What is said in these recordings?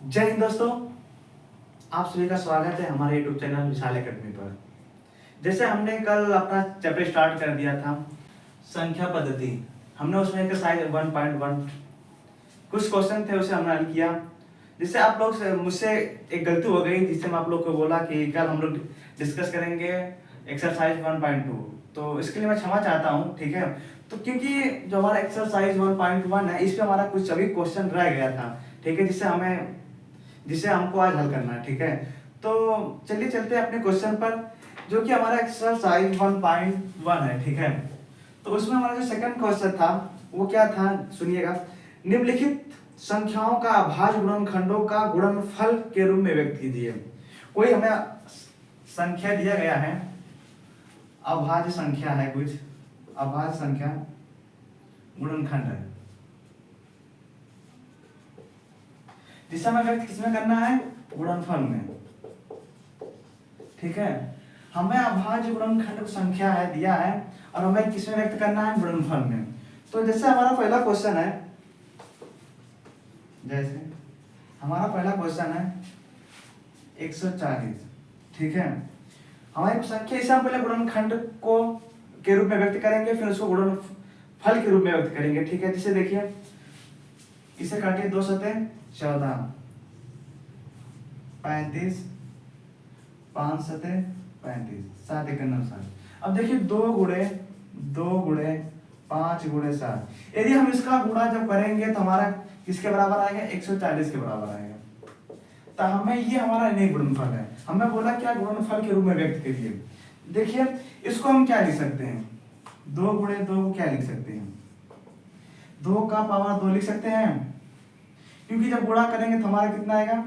जय हिंद दोस्तों, आप सभी का स्वागत है हमारे यूट्यूब चैनल विशाल एकेडमी पर। जैसे हमने कल अपना चैप्टर स्टार्ट कर दिया था संख्या पद्धति। हमने उसमें एक्सरसाइज 1.1 कुछ क्वेश्चन थे उसे हमने हल किया। जिससे आप लोग से मुझसे एक गलती हो गई, जिससे मैं आप लोग को बोला कि कल हम लोग डिस्कस करेंगे एक्सरसाइज 1.2। तो इसके लिए मैं क्षमा चाहता हूँ, ठीक है। तो क्योंकि जो हमारा एक्सरसाइज 1.1 है, इस पे हमारा कुछ अभी क्वेश्चन रह गया था, ठीक है, जिसे हमको आज हल करना है, ठीक है। तो चलिए चलते हैं अपने क्वेश्चन पर, जो कि हमारा एक्सरसाइज 1.1 है, ठीक है। तो उसमें हमारा जो सेकंड क्वेश्चन था वो क्या था, सुनिएगा। निम्नलिखित संख्याओं का अभाज्य गुणनखंडों का गुणनफल के रूप में व्यक्त कीजिए। कोई हमें संख्या दिया गया है, अभाज्य संख्या है, कुछ अभाज्य संख्या गुणनखंड है, जिसे हमें व्यक्त किसमें करना है, गुणनफल में, ठीक है। हमें अभाज्य गुणनखंड संख्या है दिया है और हमें किसमें व्यक्त करना है, गुणनफल में। तो जैसे हमारा पहला क्वेश्चन है, जैसे हमारा पहला क्वेश्चन है 140, ठीक है। हमारी संख्या इसे हम पहले गुणनखंड को के रूप में व्यक्त करेंगे, फिर उसको गुणनफल के रूप में व्यक्त करेंगे, ठीक है। जिसे देखिए, इसे काटिए, 2 सतें 14, 35, 5 सतें 35, 7 एकम 60। अब देखिए 2 गुणे 5 गुणे 7, यदि हम इसका गुणा जब करेंगे तो हमारा किसके बराबर आएगा, 140 के बराबर आएगा। तो हमें ये हमारा नहीं गुणनफल है, हमें बोला क्या, गुणनफल के रूप में व्यक्त करिए। देखिए इसको हम क्या लिख सकते हैं, 2 गुणे 2 को क्या लिख सकते हैं, 2 का पावर 2 लिख सकते हैं, क्योंकि जब गुणा करेंगे तो हमारा कितना आएगा,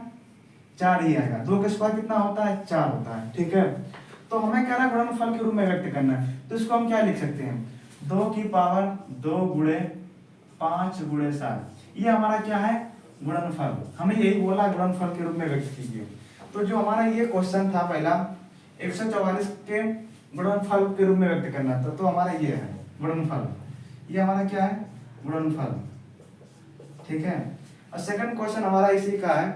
4 ही आएगा। 2 का स्क्वायर कितना होता है, 4 होता है, ठीक है। तो हमें कह रहा है गुणनफल के रूप में व्यक्त करना है, तो इसको हम क्या लिख सकते हैं, 2 की पावर 2 गुणे 5 गुणे 7, ये हमारा क्या है, गुणनफल। हमें यही बोला गुणनफल के रूप में व्यक्त कीजिए। तो जो हमारा ये क्वेश्चन था पहला, 144 के गुणनफल के रूप में व्यक्त करना था, तो हमारा ये है गुणनफल, ये हमारा क्या है, गुणनफल, ठीक है। और सेकंड क्वेश्चन हमारा इसी का है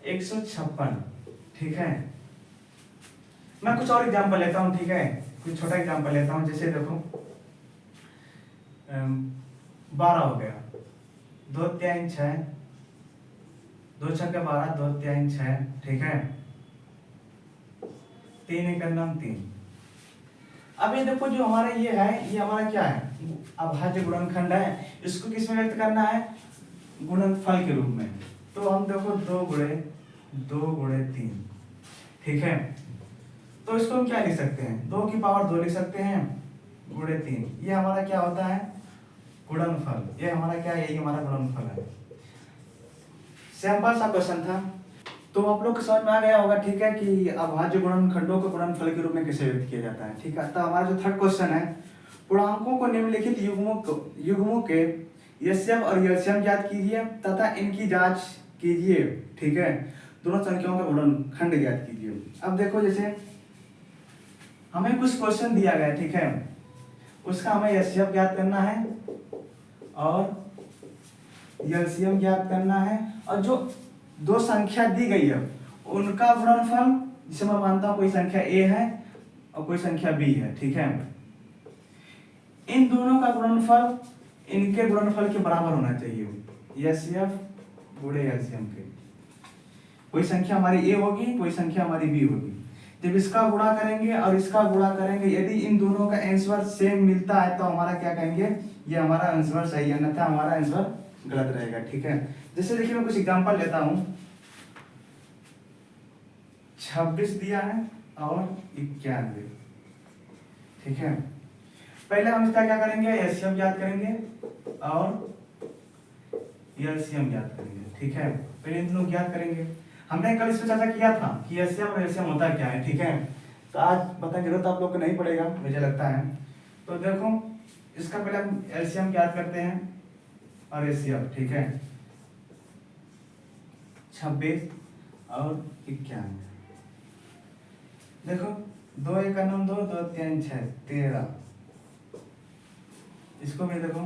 156, ठीक है। मैं कुछ और एग्जांपल लेता हूं, ठीक है, कुछ छोटा एग्जांपल लेता हूं। जैसे देखो 12 हो गया, 2 3 6, 2 6 के 12, 2 3 6, ठीक है, 3 एक 3। अब ये देखो जो हमारा ये है, ये हमारा क्या है, अभाज्य गुणनखंड है। इसको किस में व्यक्त करना है, गुणनफल के रूप में। तो हम देखो 2 गुणे 3, ठीक है। तो इसको हम क्या लिख सकते हैं, 2 की पावर 2 लिख सकते हैं, गुणे 3, ये हमारा क्या होता है, गुणनफल। ये हमारा क्या है, यही हमारा गुणनफल है। सिंपल सा क्वेश्चन था, तो आप लोग को समझ में आ गया होगा, ठीक है, कि अभाज्य गुणनखंडों को गुणनफल के रूप में कैसे व्यक्त किया जाता है, ठीक है। तो हमारा जो थर्ड क्वेश्चन है, पूर्णांकों को निम्नलिखित युग्मों के यस्यम और एलसीएम ज्ञात कीजिए तथा इनकी जांच कीजिए, ठीक है। दोनों संख्याओं का गुणनखंड ज्ञात कीजिए। अब देखो, जैसे हमें कुछ क्वेश्चन दिया गया, ठीक है, उसका हमें एलसीएम ज्ञात करना है और एलसीएम ज्ञात करना है, और जो 2 संख्या दी गई है उनका गुणनफल, जिसे मैं मानता हूं कोई संख्या ए है और कोई संख्या बी है, ठीक है। इन दोनों का गुणनफल इनके गुणनफल के बराबर होना चाहिए, एचसीएफ गुणे एलसीएम के। कोई संख्या हमारी ए होगी, कोई संख्या हमारी बी होगी। जब इसका गुणा करेंगे और इसका गुणा करेंगे, यदि इन दोनों का आंसर सेम मिलता है तो हमारा क्या कहेंगे, ये हमारा आंसर सही है, अन्यथा हमारा आंसर गलत रहेगा, ठीक है। जैसे देखिए मैं कुछ एग्जांपल लेता हूं, 26 दिया है और 91, ठीक है। पहले हम इसका क्या करेंगे, एलसीएम ज्ञात करेंगे और एलसीएम ज्ञात करेंगे, ठीक है। पहले इन दोनों ज्ञात करेंगे। हमने कल इस पर चर्चा किया था कि एलसीएम और एलसीएम होता क्या है, ठीक है। तो आज बताने की जरूरत आप लोग को नहीं पड़ेगा, मुझे लगता है। तो देखो, इसका पहले हम एलसीएम ज्ञात करते हैं और एलसीएम, ठीक है। 26 और 91, देखो 2 1 9 2, 2 3 6 13, इसको भी देखो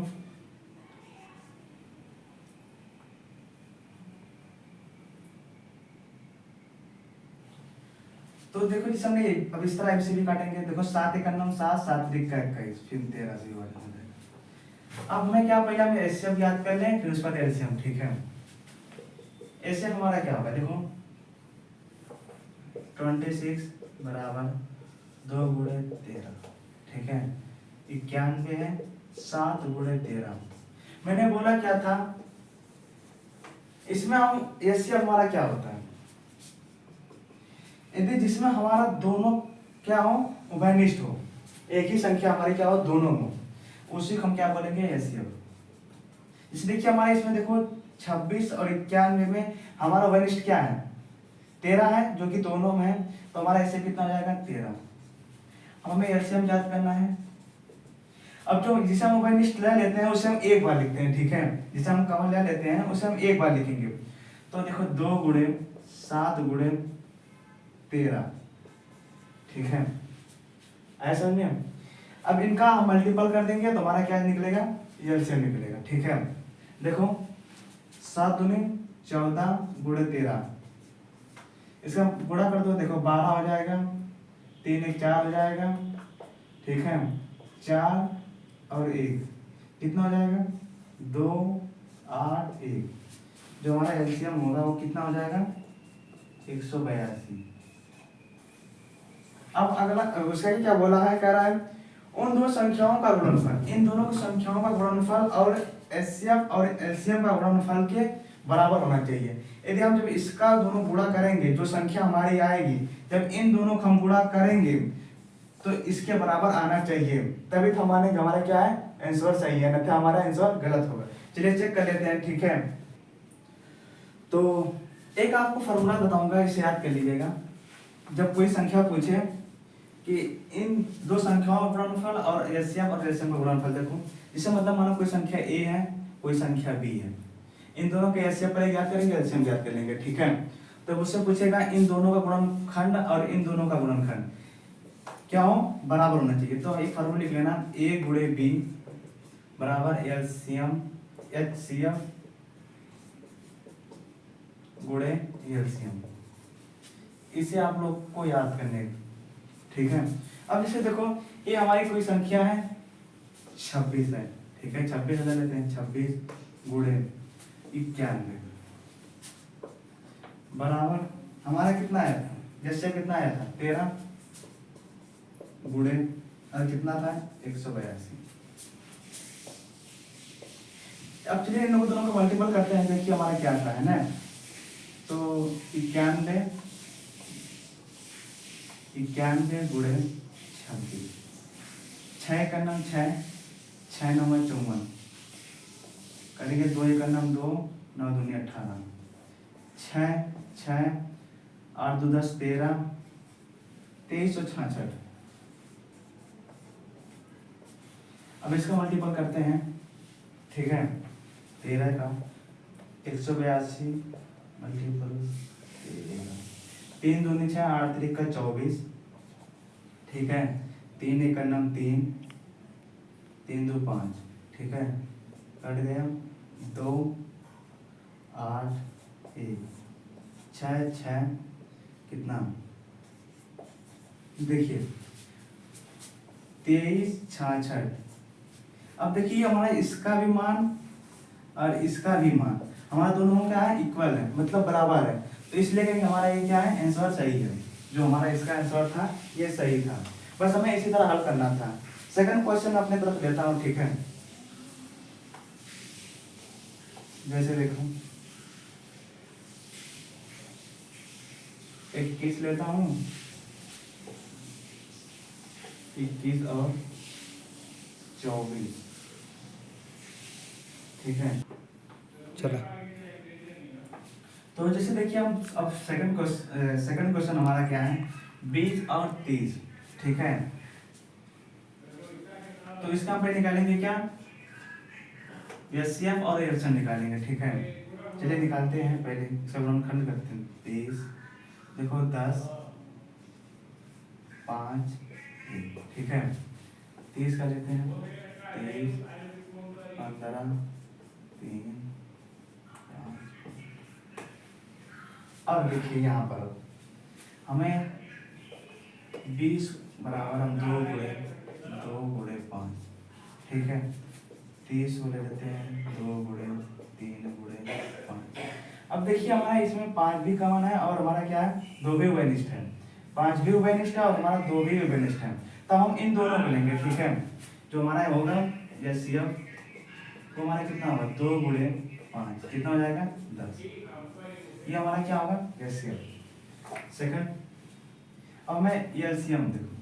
तो देखो जिस हमने अब इस तरह एमसीबी काटेंगे, देखो 7 एक नम 7, 7 त्रिक का 21, फिर 13 से विभाजन हो जाएगा। अब हमें क्या, पहले हम एचसीएफ याद कर लें, फिर उसके बाद एलसीएम। ठीक है, एचसीएफ हमारा क्या होगा, देखो 26 बराबर 2 गुणे 13। ठीक है, 91 है, 7 गुणे 13। मैंने बोला क्या था, इसमें हम एचसीएफ हमारा क्या होता है, यदि जिसमें हमारा दोनों क्या हो, उभयनिष्ठ हो, एक ही संख्या हमारी क्या हो, दोनों हो, उसी को हम क्या बोलेंगे, एचसीएफ। इसलिए कि हमारे इसमें देखो 26 और 91 में हमारा उभयनिष्ठ क्या है, 13 है, जो कि दोनों में है, तो हमारा एचसीएफ कितना हो जाएगा, 13। हमें एलसीएम याद करना है। अब जो जिसे हम उभयनिष्ठ ले लेते हैं उसे हम एक बार लिखते हैं। ठीक है, जिसे हम कॉमन ले लेते हैं उसे हम एक बार लिखेंगे। तो देखो 2 गुणे 7 गुणे 13। ठीक है, ऐसा नहीं। अब इनका हम मल्टीपल कर देंगे तो हमारा क्या निकलेगा, एलसीएम निकलेगा। ठीक है, देखो 7 दूनी 14 गुणे 13, इसका गुणा कर दो, देखो 12 हो जाएगा, 3 एक 4 हो जाएगा। ठीक है, 4 और 1 कितना हो जाएगा, 2 8 1। जो हमारा एलसीएम होगा वो कितना हो जाएगा, 182। अब अगला उसका क्या बोला है, कह रहा है उन दो संख्याओं का गुणनफल, इन दोनों की संख्याओं का गुणनफल और एचसीएफ और एलसीएम का गुणनफल के बराबर होना चाहिए। यदि हम जब इसका दोनों गुणा करेंगे, जो संख्या हमारी आएगी, जब इन दोनों को हम गुणा करेंगे तो इसके बराबर आना चाहिए, तभी तो हमारा क्या है, आंसर सही है, नहीं तो हमारा आंसर गलत होगा। चलिए चेक कर लेते हैं। ठीक है, तो एक आपको फॉर्मूला बताऊंगा, इसे याद कर लीजिएगा। जब कोई संख्या पूछे कि इन दो संख्याओं का गुणनफल और एलसीएम और एलसीएम का गुणनफल, देखो जिसे मतलब मानो कोई संख्या ए है, कोई संख्या बी है, इन दोनों के एलसीएम पहले याद करेंगे, एलसीएम याद कर लेंगे। ठीक है, तो उससे पूछेगा इन दोनों का गुणनखंड और इन दोनों का गुणनखंड क्या हो, बराबर होना चाहिए। तो एक फॉर्मूला लिख लेना, ए गुणे बी बराबर एलसीएम एचसीएफ गुणे एलसीएम। इसे आप लोग को याद करने। ठीक है, अब जैसे देखो ये हमारी कोई संख्या है 26 है। ठीक है, 26 ले लेते हैं, 26 गुणे 91 बराबर हमारा कितना आया था, जैसे कितना आया था 13 गुणे और कितना था 182। अब चलिए इन दोनों को मल्टीपल करते हैं, देखिए हमारा क्या आता है ना। तो 91 गुणे 26, 6 का नाम 6, 6 9 54 करेंगे, 2 एक नाम 2, 9 दूनी 18, 6 6 8 2 10 13, 2366। अब इसका मल्टीपल करते हैं। ठीक है, 13 का 182 मल्टीपल 3 दूनी 6, 8 3 का 24। ठीक है, 3 एक नाम 3, 3 2 5। ठीक है, कट गया 2 8 1 6 6 कितना, देखिए 23 66। अब देखिए हमारा इसका भी मान और इसका भी मान हमारा दोनों का है, इक्वल है, मतलब बराबर है। तो इसलिए कि हमारा ये क्या है, आंसर सही है। जो हमारा इसका आंसर था ये सही था, बस हमें इसी तरह हल करना था। सेकंड क्वेश्चन अपने तरफ लेता हूँ। ठीक है, जैसे देखो 21 लेता हूँ, 21 और 24। ठीक है, चला। तो जैसे देखिए हम अब सेकंड क्वेश्चन हमारा क्या है, 20 और 30। ठीक है, तो इसका हम निकालेंगे क्या, एचसीएफ और एलसीएम निकालेंगे। ठीक है, चलिए निकालते हैं, पहले इसका गुणनखंड करते हैं। 30 देखो 10 5 1। ठीक है, 30 का लेते हैं, 23 15 3 5। अब देखिए यहाँ पर हमें 20 बराबर हम 2 गुणे 5, ठीक है। 30 को ले लेते हैं 2 गुणे 3 गुणे 5। अब देखिए हमारा इसमें 5 भी कॉमन है और हमारा क्या है 2 भी उभयनिष्ठ है, 5 भी उभयनिष्ठ है और हमारा 2 भी उभयनिष्ठ है। तब हम इन दोनों को लेंगे, ठीक है। जो हमारा होगा एलसीएम तो हमारा कितना होगा 2 गुणे 5 कितना हो जाएगा 10। ये हमारा क्या होगा एलसीएम। सेकंड, अब मैं एलसीएम देखो,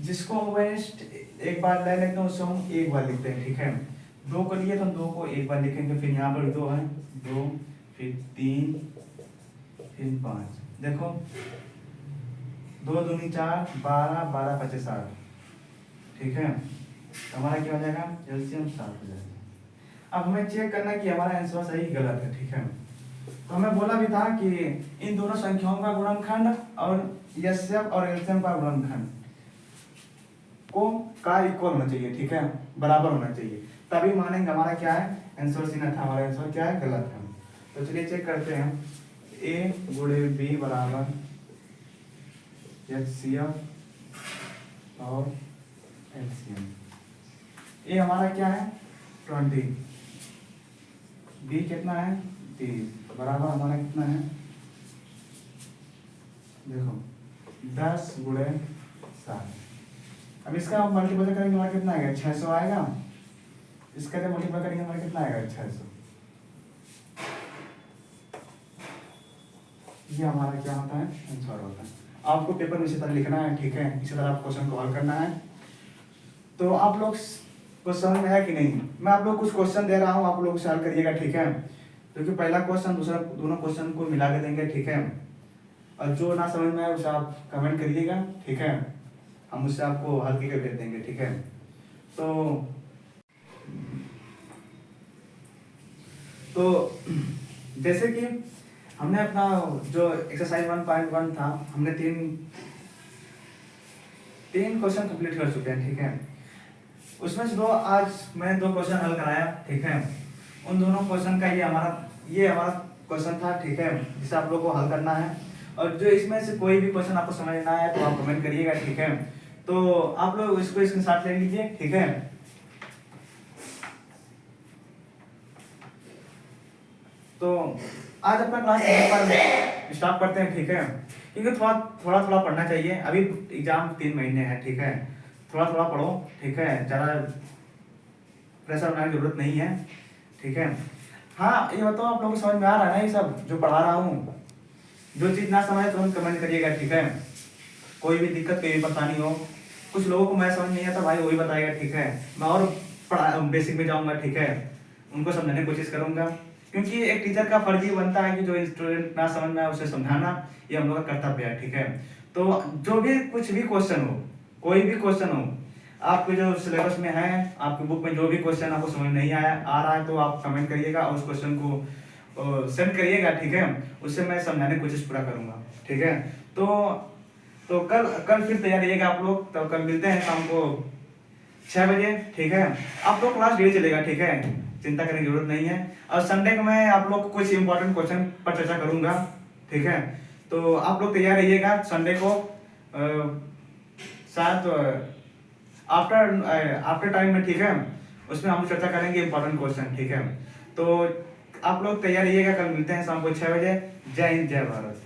जिसको उभयनिष्ठ एक बार ले लेते हैं उसको हम एक बार लिखते हैं, ठीक है। 2 को लिए तो हम 2 को एक बार लिखेंगे, फिर यहाँ पर 2 है 2, फिर 3, फिर 5। देखो 2 दूनी 4, 12, 12 25 60, ठीक है। तो हमारा क्या हो जाएगा एलसीएम 7 हो जाएगा। अब हमें चेक करना है कि हमारा आंसर सही गलत है, ठीक है। तो हमें बोला भी था कि इन दोनों संख्याओं का गुणनखंड और एलसीएम और एलसीएम का गुणनखंड को का इक्वल होना चाहिए, ठीक है, बराबर होना चाहिए, तभी मानेंगे हमारा क्या है आंसर सी था, हमारा आंसर क्या है गलत है। तो चलिए चेक करते हैं, ए गुणे बी बराबर एचसीएफ और एलसीएम। ए हमारा क्या है 20, बी कितना है 30 बराबर हमारा कितना है देखो 10 गुणे 7। अब इसका हम मल्टीप्लाई करेंगे हमारा कितना आएगा 600 आएगा, इसका जब मल्टीप्लाई करेंगे हमारा कितना आएगा 600। ये हमारा क्या होता है आंसर होता है। आपको पेपर में इसी तरह लिखना है, ठीक है, इसी तरह आप क्वेश्चन को हल करना है। तो आप लोग को समझ में है कि नहीं, मैं आप लोग कुछ क्वेश्चन दे रहा हूँ, आप लोग हल करिएगा, ठीक है। क्योंकि पहला क्वेश्चन दूसरा दोनों क्वेश्चन को मिला के देंगे, ठीक है। और जो ना समझ में आए उसे आप कमेंट करिएगा, ठीक है, हम उससे आपको हल करके भेज देंगे, ठीक है। तो जैसे कि हमने अपना जो एक्सरसाइज 1.1 था, हमने तीन क्वेश्चन कंप्लीट कर चुके हैं, ठीक है। उसमें से आज मैंने 2 क्वेश्चन हल कराया, ठीक है। उन दोनों क्वेश्चन का ये हमारा क्वेश्चन था, ठीक है, जिसे आप लोग को हल करना है। और जो इसमें से कोई भी क्वेश्चन आपको समझ ना आए तो आप कमेंट करिएगा, ठीक है। तो आप लोग इसको स्क्रीनशॉट ले लीजिए, ठीक है। तो आज अपना क्लास पर स्टार्ट करते हैं, ठीक है। क्योंकि थोड़ा पढ़ना चाहिए, अभी एग्जाम 3 महीने हैं, ठीक है। थोड़ा पढ़ो, ठीक है, ज़्यादा प्रेशर बनाने की जरूरत नहीं है, ठीक है। हाँ ये बताओ आप लोगों को समझ में आ रहा है ना ये सब जो पढ़ा रहा हूँ। जो चीज़ ना समझे तो कमेंट करिएगा, ठीक है। कोई भी दिक्कत कोई भी परेशानी हो, कुछ लोगों को मैं समझ नहीं आता भाई वही बताएगा, ठीक है। मैं और बेसिक में जाऊँगा, ठीक है, उनको समझाने की कोशिश करूँगा। क्योंकि एक टीचर का फर्ज ये बनता है कि जो स्टूडेंट ना समझ में आए उसे समझाना, ये हम लोग का कर्तव्य है, ठीक है। तो जो भी कुछ भी क्वेश्चन हो, कोई भी क्वेश्चन हो, आपके जो सिलेबस में है, आपकी बुक में जो भी क्वेश्चन आपको समझ नहीं आ रहा है तो आप कमेंट करिएगा और उस क्वेश्चन को सेंड करिएगा, ठीक है। उससे मैं समझाने की कोशिश पूरा करूँगा, ठीक है। तो कल फिर तैयार रहिएगा आप लोग। तो कल मिलते हैं शाम को 6 बजे, ठीक है। आप लोग क्लास डेली चलेगा, ठीक है, चिंता करने की जरूरत नहीं है। और संडे को मैं आप लोग को कुछ इंपॉर्टेंट क्वेश्चन पर चर्चा करूंगा, ठीक है। तो आप लोग तैयार रहिएगा संडे को शायद आफ्टर टाइम में, ठीक है, उसमें हम चर्चा करेंगे इंपॉर्टेंट क्वेश्चन, ठीक है। तो आप लोग तैयार रहिएगा, कल मिलते हैं शाम को 6 बजे। जय हिंद, जय भारत।